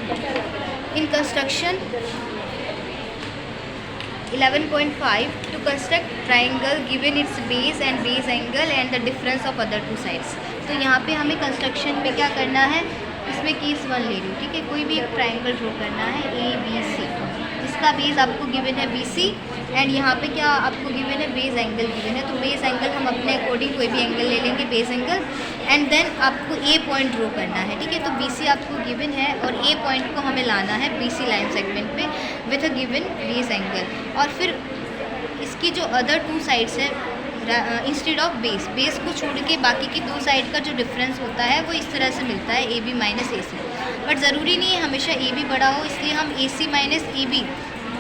In construction 11.5, to construct triangle given its base and base angle and the difference of other two sides। तो यहाँ पे हमें construction में क्या करना है, इसमें केस 1 ले लूँ, ठीक है। कोई भी एक ट्राइंगल ड्रॉ करना है ABC, जिसका बेस आपको गिवन है BC एंड यहाँ पे क्या आपको गिवन है, बेस एंगल गिवन है। तो बेस एंगल हम अपने अकॉर्डिंग कोई भी एंगल ले लेंगे, बेस एंगल, एंड देन आपको A पॉइंट ड्रॉ करना है, ठीक है। तो BC आपको गिवन है और A पॉइंट को हमें लाना है BC लाइन सेगमेंट पे with a given base angle. और फिर इसकी जो अदर टू साइड्स है, इंस्टेड ऑफ बेस को छोड़ के बाकी की दो साइड का जो डिफरेंस होता है वो इस तरह से मिलता है AB माइनस AC। बट ज़रूरी नहीं है हमेशा AB बड़ा हो, इसलिए हम AC माइनस AB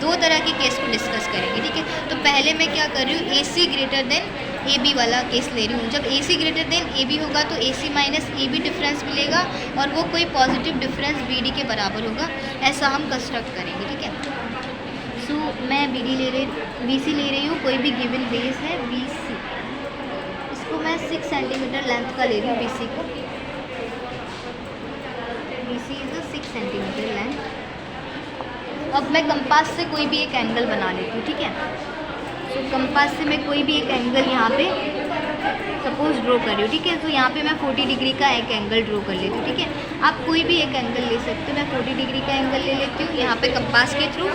दो तरह के केस को डिस्कस करेंगे, ठीक है। तो पहले मैं क्या कर रही हूँ, AC ग्रेटर देन AB वाला केस ले रही हूँ। जब AC ग्रेटर देन AB होगा तो AC माइनस AB डिफरेंस मिलेगा और वो कोई पॉजिटिव डिफरेंस BD के बराबर होगा। ऐसा हम कंस्ट्रक्ट करेंगे, ठीक है। सो मैं BC ले रही हूँ, कोई भी गिवन बेस है BC, इसको मैं 6 सेंटीमीटर लेंथ का ले रही हूँ BC को। BC is 6 centimetre length. अब मैं कंपास से कोई भी एक एंगल बना लेती हूँ, ठीक है। तो कंपास से मैं कोई भी एक एंगल यहाँ पे सपोज ड्रॉ कर रही हूँ, ठीक है। तो यहाँ पे मैं 40 डिग्री का एक एंगल ड्रॉ कर लेती हूँ, ठीक है। आप कोई भी एक एंगल ले सकते हो, मैं 40 डिग्री का एंगल ले लेती हूँ यहाँ पे कंपास के through.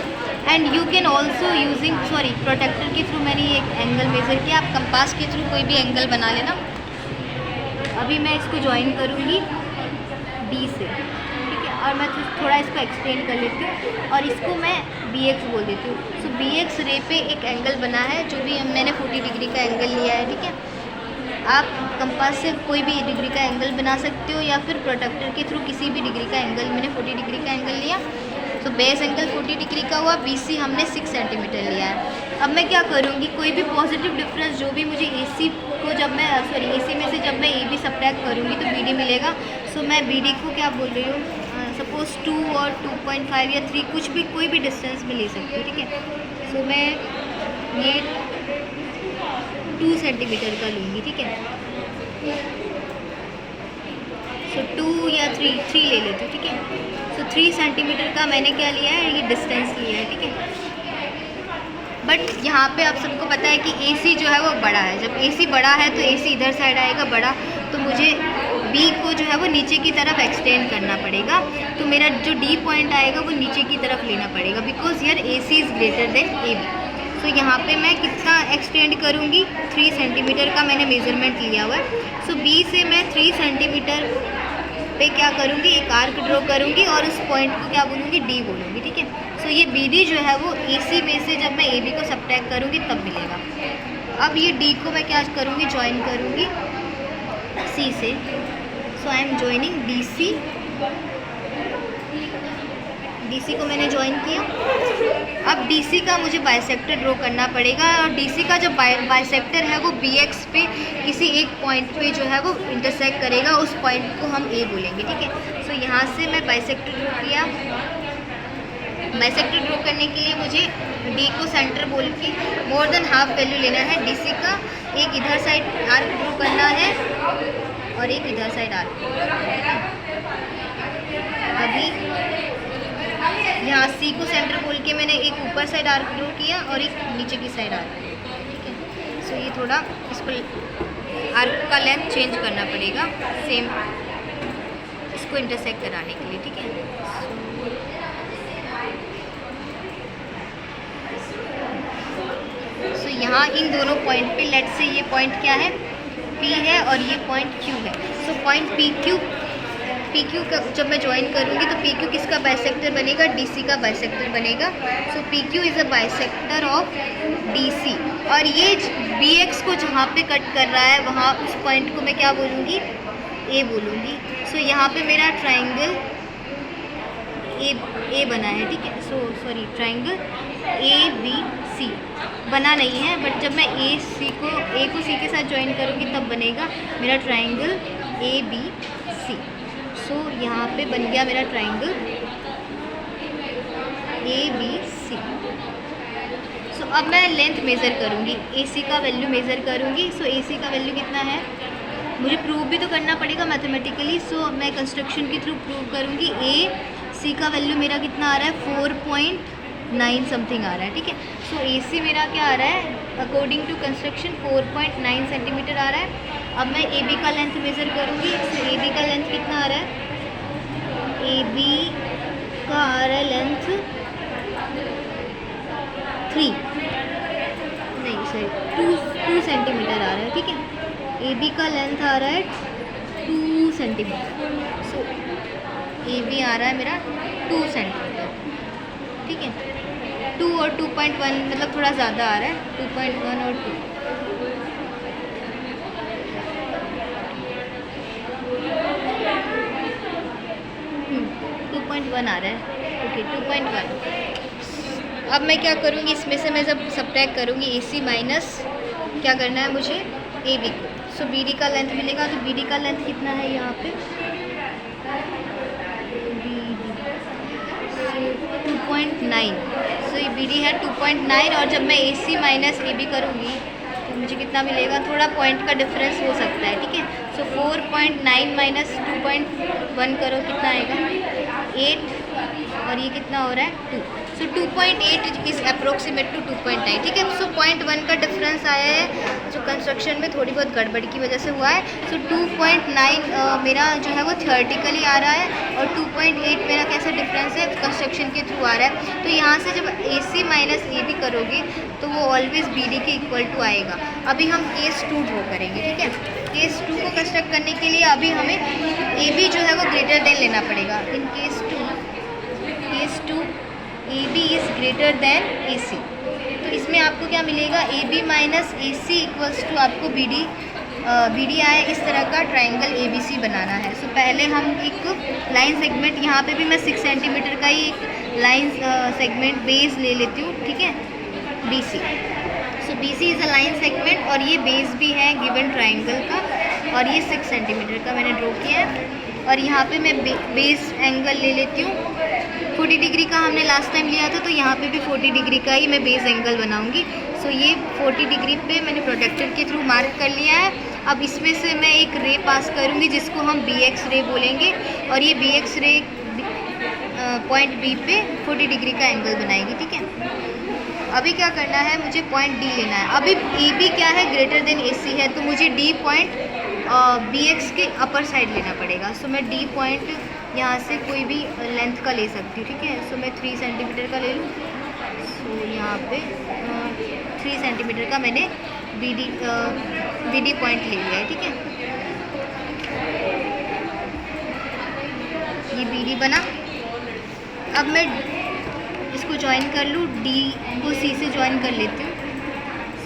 And you can also using protractor के थ्रू मैंने एक एंगल मेज़र किया। आप कंपास के थ्रू कोई भी एंगल बना लेना। अभी मैं इसको ज्वाइन करूँगी D से, ठीक है। और मैं थोड़ा इसको एक्सटेंड कर लेती हूँ और इसको मैं BX बोल देती हूँ। सो BX रे पे एक एंगल बना है, जो भी मैंने 40 डिग्री का एंगल लिया है, ठीक है। आप कंपास से कोई भी डिग्री का एंगल बना सकते हो या फिर प्रोटेक्टर के थ्रू किसी भी डिग्री का एंगल। मैंने 40 डिग्री का एंगल लिया, तो बेस एंगल 40 डिग्री का हुआ। BC हमने 6 सेंटीमीटर लिया है। अब मैं क्या करूँगी, कोई भी पॉजिटिव डिफरेंस जो भी मुझे AC को जब मैं AC में से जब मैं AB सब्ट्रैक्ट करूँगी तो BD मिलेगा। सो मैं BD को क्या बोल रही हूँ, सपोज 2 और 2.5 या 3 कुछ भी कोई भी डिस्टेंस में ले सकती हूँ, ठीक है। सो मैं ये 2 सेंटीमीटर का लूँगी, ठीक है। सो 2 या 3 ले लेती हूँ, ठीक है। सो 3 सेंटीमीटर का मैंने क्या लिया है, ये डिस्टेंस लिया है, ठीक है। बट यहाँ पे आप सबको पता है कि AC जो है वो बड़ा है। जब AC बड़ा है तो AC इधर साइड आएगा बड़ा, तो मुझे B को जो है वो नीचे की तरफ एक्सटेंड करना पड़ेगा। तो मेरा जो D पॉइंट आएगा वो नीचे की तरफ लेना पड़ेगा, because here AC is greater then AB। तो यहाँ पे मैं कितना एक्सटेंड करूँगी, 3 सेंटीमीटर का मैंने मेज़रमेंट लिया हुआ है। सो B से मैं 3 सेंटीमीटर पे क्या करूँगी, एक आर्क ड्रॉ करूँगी और उस पॉइंट को क्या बोलूँगी, D बोलूँगी, ठीक है। सो ये BD जो है वो AC में से जब मैं AB को सब्ट्रैक्ट करूँगी तब मिलेगा। अब ये D को मैं क्या करूँगी, ज्वाइन करूँगी C से। सो आई एम ज्वाइनिंग DC को मैंने ज्वाइन किया। अब DC का मुझे बाइसेक्टर ड्रॉ करना पड़ेगा और DC का जो बाइसेक्टर है वो BX पे किसी एक पॉइंट पे जो है वो इंटरसेक्ट करेगा, उस पॉइंट को हम A बोलेंगे, ठीक है। सो यहाँ से मैं बाइसेक्टर ड्रॉ किया। बाइसेक्टर ड्रॉ करने के लिए मुझे D को सेंटर बोल के मोर देन हाफ वैल्यू लेना है DC का। एक इधर साइड आर्क ड्रॉ करना है और एक इधर साइड आर्क। अभी यहाँ C को सेंटर बोल के मैंने एक ऊपर साइड आर्क ड्रॉ किया और एक नीचे की साइड आर्क, ठीक है। सो ये थोड़ा इसको आर्क का लेंथ चेंज करना पड़ेगा सेम इसको इंटरसेक्ट कराने के लिए, ठीक है। सो यहाँ इन दोनों पॉइंट पे लेट से ये पॉइंट क्या है, P है और ये पॉइंट Q है। सो पॉइंट PQ का जब मैं ज्वाइन करूँगी तो PQ किसका बाइसेक्टर बनेगा, DC का बाइसेक्टर बनेगा। सो PQ is a bisector of DC। और ये BX को जहाँ पे कट कर रहा है वहाँ उस पॉइंट को मैं क्या बोलूँगी, A बोलूँगी। सो यहाँ पे मेरा ट्राइंगल A बना है, ठीक है। ट्राइंगल ABC बना नहीं है, बट जब मैं A को C के साथ ज्वाइन करूँगी तब बनेगा मेरा ट्राइंगल ABC। सो यहाँ पे बन गया मेरा ट्राइंगल ABC। सो अब मैं लेंथ मेज़र करूँगी, AC का वैल्यू मेज़र करूँगी। सो AC का वैल्यू कितना है, मुझे प्रूव भी तो करना पड़ेगा मैथमेटिकली। सो मैं कंस्ट्रक्शन के थ्रू प्रूव करूँगी। सी का वैल्यू मेरा कितना आ रहा है 4.9 समथिंग आ रहा है, ठीक है। सो ए सी मेरा क्या आ रहा है अकॉर्डिंग टू कंस्ट्रक्शन 4.9 सेंटीमीटर आ रहा है। अब मैं ए बी का लेंथ मेज़र करूँगी। सो ए बी का लेंथ कितना आ रहा है, ए बी का आ रहा है लेंथ 2 सेंटीमीटर आ रहा है, ठीक है। ए बी का लेंथ आ रहा है 2 सेंटीमीटर। सो ए बी आ रहा है मेरा 2 सेंटीमीटर, ठीक है। 2 और 2.1 मतलब थोड़ा ज़्यादा आ रहा है, 2.1 और 2। वन आ रहा है, ओके 2.1। अब मैं क्या करूँगी, इसमें से मैं जब सब्ट्रैक्ट करूँगी ए सी माइनस क्या करना है मुझे ए बी को। सो बी डी का लेंथ मिलेगा। तो बी डी का लेंथ कितना है यहाँ पे, बी डी 2.9। सो ये बी डी है 2.9 और जब मैं ए सी माइनस ए बी करूँगी तो मुझे कितना मिलेगा, थोड़ा पॉइंट का डिफरेंस हो सकता है, ठीक है। सो 4.9 माइनस 2.1 करो कितना आएगा 8 और ये कितना हो रहा है 2। सो 2.8 इज अप्रोक्सीमेट टू 2.9, ठीक है। सो 0.1 का डिफरेंस आया है जो कंस्ट्रक्शन में थोड़ी बहुत गड़बड़ी की वजह से हुआ है। सो 2.9 मेरा जो है वो थियोरेटिकली आ रहा है और 2.8 मेरा कैसा डिफरेंस है कंस्ट्रक्शन के थ्रू आ रहा है। तो यहाँ से जब ए सी माइनस ए बी करोगे तो वो ऑलवेज बी डी के इक्वल टू आएगा। अभी हम केस 2 ड्रॉ करेंगे, ठीक है। केस 2 को कंस्ट्रक्ट करने के लिए अभी हमें ए बी जो है वो ग्रेटर देन लेना पड़ेगा। In case 2 A B is greater than A C. तो इसमें आपको क्या मिलेगा, A B minus A C equals to आपको बी डी आए। इस तरह का ट्राइंगल ए बी सी बनाना है। सो पहले हम एक लाइन सेगमेंट, यहाँ पे भी मैं 6 सेंटीमीटर का ही एक लाइन सेगमेंट बेस ले लेती हूँ, ठीक है, b c. So b c is a line segment और ये बेस भी है गिवन ट्राइंगल का और ये 6 सेंटीमीटर का मैंने ड्रॉ किया है। और यहाँ पे मैं बेस एंगल ले लेती हूँ 40 डिग्री का, हमने लास्ट टाइम लिया था। तो यहाँ पे भी 40 डिग्री का ही मैं बेस एंगल बनाऊँगी। सो ये 40 डिग्री पे मैंने प्रोजेक्टर के थ्रू मार्क कर लिया है। अब इसमें से मैं एक रे पास करूँगी जिसको हम बी एक्स रे बोलेंगे और ये b x ray point b पे 40 डिग्री का एंगल बनाएगी, ठीक है। अभी क्या करना है, मुझे पॉइंट डी लेना है। अभी ए बी क्या है, ग्रेटर देन ए सी है, तो मुझे डी पॉइंट बी एक्स के अपर साइड लेना पड़ेगा। सो मैं डी पॉइंट यहाँ से कोई भी लेंथ का ले सकती हूँ, ठीक है। सो मैं 3 सेंटीमीटर का ले लूँ। सो यहाँ पे 3 सेंटीमीटर का मैंने बी डी पॉइंट ले लिया है, ठीक है। ये बी डी बना। अब मैं इसको ज्वाइन कर लूँ, डी को सी से ज्वाइन कर लेती हूँ।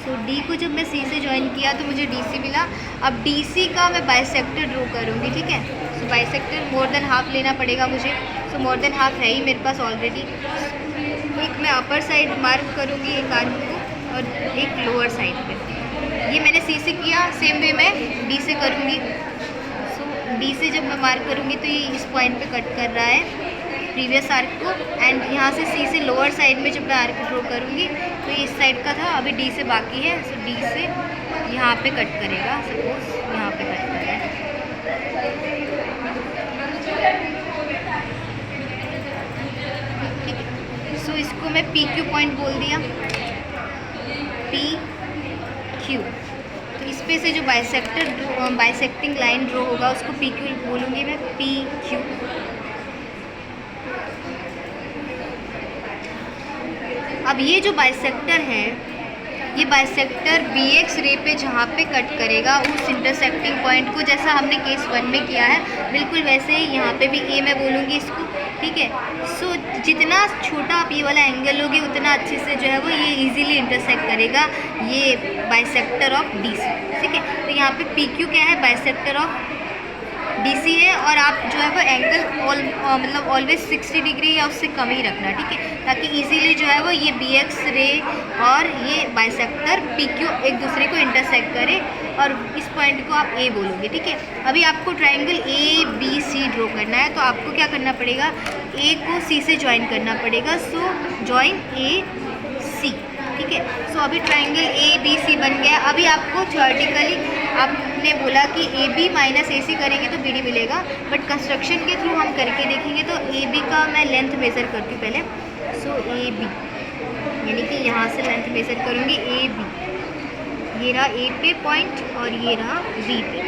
सो डी को जब मैं सी से ज्वाइन किया तो मुझे डी सी मिला। अब डी सी का मैं बाइसेक्टर ड्रॉ करूँगी, ठीक है। सो बाइसेक्टर मोर देन हाफ लेना पड़ेगा मुझे। सो मोर देन हाफ है ही मेरे पास ऑलरेडी। एक मैं अपर साइड मार्क करूँगी एक आर्म को और एक लोअर साइड पे। ये मैंने सी से किया, सेम वे मैं डी से करूँगी। सो डी से जब मैं मार्क करूँगी तो ये इस पॉइंट पे कट कर रहा है प्रीवियस आर्क को। एंड यहाँ से सी से लोअर साइड में जब मैं आर्क ड्रॉ करूँगी तो ये इस साइड का था, अभी डी से बाकी है। सो डी से यहाँ पे कट करेगा, सपोज यहाँ पे कट कर रहा है, ठीक है। सो इसको मैं पी क्यू पॉइंट बोल दिया, पी क्यू। तो इस पे से जो बाइसेक्टिंग लाइन ड्रॉ होगा उसको पी क्यू बोलूँगी मैं, पी क्यू। अब ये जो बाइसेक्टर है, ये बाइसेक्टर बी एक्स रे पे जहाँ पे कट करेगा उस इंटरसेक्टिंग पॉइंट को, जैसा हमने केस 1 में किया है बिल्कुल वैसे ही यहाँ पे भी ए मैं बोलूँगी इसको, ठीक है। सो जितना छोटा आप ये वाला एंगल लोगे उतना अच्छे से जो है वो ये इजीली इंटरसेक्ट करेगा ये बाइसेक्टर ऑफ डी सी, ठीक है। तो यहाँ पे पी क्यू क्या है, बाइसेक्टर ऑफ डी सी है। और आप जो है वो एंगल मतलब ऑलवेज 60 डिग्री या उससे कम ही रखना, ठीक है, ताकि इजीली जो है वो ये बी एक्स रे और ये बाइसेक्टर पी क्यू एक दूसरे को इंटरसेक्ट करे और इस पॉइंट को आप ए बोलोगे, ठीक है। अभी आपको triangle a b c draw करना है, तो आपको क्या करना पड़ेगा, ए को सी से ज्वाइन करना पड़ेगा। सो ज्वाइन ए सी, ठीक है। सो अभी ट्राइंगल ए बी सी बन गया। अभी आपको थ्योरेटिकली आपने बोला कि ए बी माइनस ए सी करेंगे तो बी डी मिलेगा, बट कंस्ट्रक्शन के थ्रू हम करके देखेंगे। तो ए बी का मैं लेंथ मेज़र करती हूँ पहले। सो ए बी यानी कि यहाँ से लेंथ मेज़र करूँगी ए बी, ये रहा ए पे पॉइंट और ये रहा बी पे।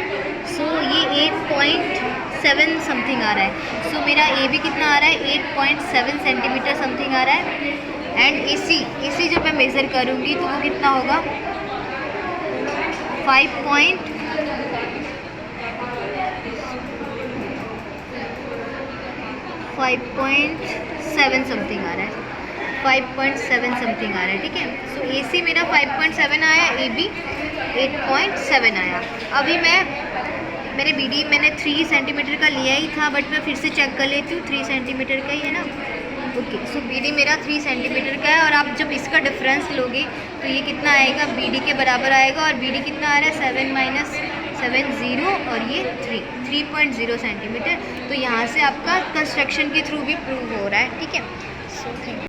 सो ये 8.7 समथिंग आ रहा है। सो मेरा ए बी कितना आ रहा है, 8.7 सेंटीमीटर समथिंग आ रहा है। एंड ए सी जब मैं मेज़र करूँगी तो वो कितना होगा, 5.7 समथिंग आ रहा है, 5.7 समथिंग आ रहा है, ठीक है। सो ए सी मेरा 5.7 आया, ए बी 8.7 आया। अभी मेरे बी डी मैंने 3 सेंटीमीटर का लिया ही था, बट मैं फिर से चेक कर लेती हूँ, 3 सेंटीमीटर का ही है ना। ओके, सो बी डी मेरा 3 सेंटीमीटर का है, और आप जब इसका डिफरेंस लोगे तो ये कितना आएगा, बी डी के बराबर आएगा। और बी डी कितना आ रहा है, 7 माइनस 7 0, और ये 3.0 सेंटीमीटर। तो यहाँ से आपका कंस्ट्रक्शन के थ्रू भी प्रूव हो रहा है, ठीक है। So thank you.